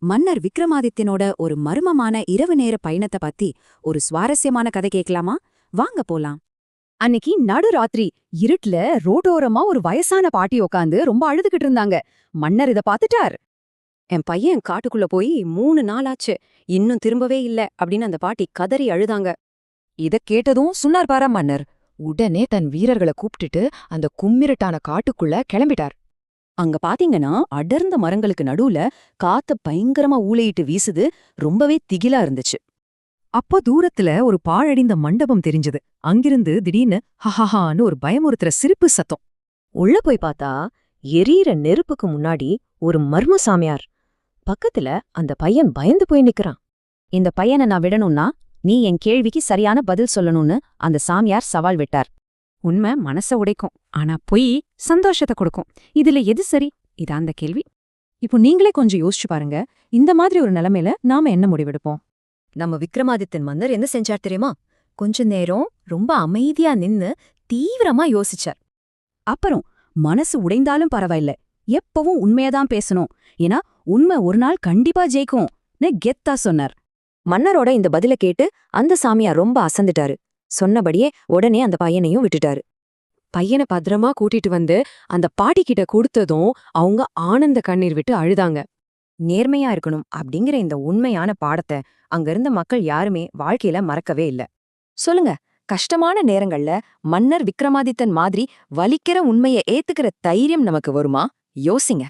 மன்னர் விக்ரமாதித்யனோட ஒரு மர்மமான இரவு நேர பயணத்தை பத்தி ஒரு சுவாரஸ்யமான கதை கேட்கலாமா? வாங்க போலாம். அன்னைக்கு நடுராத்திரி இருட்டுல ரோட்டோரமா ஒரு வயசான பாட்டி உக்காந்து ரொம்ப அழுதுகிட்டு இருந்தாங்க. மன்னர் இத பாத்துட்டார். என் பையன் காட்டுக்குள்ள போய் 3 நாளாச்சு, இன்னும் திரும்பவே இல்ல அப்படின்னு அந்த பாட்டி கதறி அழுதாங்க. இத கேட்டதும் சொன்னார் பாரா மன்னர். உடனே தன் வீரர்களை கூப்பிட்டுட்டு அந்த கும்மிருட்டான காட்டுக்குள்ள கிளம்பிட்டார். அங்க பாத்தீங்கன்னா அடர்ந்த மரங்களுக்கு நடுவுல காத்த பயங்கரமா ஊளையிட்டு வீசுது. ரொம்பவே திகிலா இருந்துச்சு. அப்போ தூரத்துல ஒரு பாழடைந்த மண்டபம் தெரிஞ்சது. அங்கிருந்து திடீர்னு ஹஹஹான்னு ஒரு பயமுறுத்துற சிரிப்பு சத்தம். உள்ள போய் பார்த்தா எரியற நெருப்புக்கு முன்னாடி ஒரு மர்ம சாமியார். பக்கத்துல அந்த பையன் பயந்து போய் நிக்கிறான். இந்த பையனை நான் விடணும்னா நீ என் கேள்விக்கு சரியான பதில் சொல்லணும்னு அந்த சாமியார் சவால் விட்டார். உண்மை மனச உடைக்கும், ஆனா பொய் சந்தோஷத்தை கொடுக்கும். இதுல எது சரி? இதான் அந்த கேள்வி. இப்போ நீங்களே கொஞ்சம் யோசிச்சு பாருங்க. இந்த மாதிரி ஒரு நிலைமையில நாம என்ன முடிவெடுப்போம்? நம்ம விக்ரமாதித்தன் மன்னர் என்ன செஞ்சார் தெரியுமா? கொஞ்ச நேரம் ரொம்ப அமைதியா நின்னு தீவிரமா யோசிச்சார். அப்புறம் மனசு உடைந்தாலும் பரவாயில்ல, எப்பவும் உண்மையதான் பேசணும், ஏன்னா உண்மை ஒரு நாள் கண்டிப்பா ஜெயிக்கும்னு கெத்தா சொன்னார். மன்னரோட இந்த பதில கேட்டு அந்த சாமியார் ரொம்ப அசந்துட்டாரு. சொன்னபடியே உடனே அந்த பையனையும் விட்டுட்டாரு. பையனை பத்திரமா கூட்டிட்டு வந்து அந்த பாட்டி கிட்ட கொடுத்ததும் அவங்க ஆனந்த கண்ணீர் விட்டு அழுதாங்க. நேர்மையா இருக்கணும் அப்படிங்கிற இந்த உண்மையான பாடத்தை அங்க இருந்த மக்கள் யாருமே வாழ்க்கையில மறக்கவே இல்ல. சொல்லுங்க, கஷ்டமான நேரங்கள்ல மன்னர் விக்ரமாதித்தன் மாதிரி வலிக்கிற உண்மையை ஏத்துக்கிற தைரியம் நமக்கு வருமா? யோசிங்க.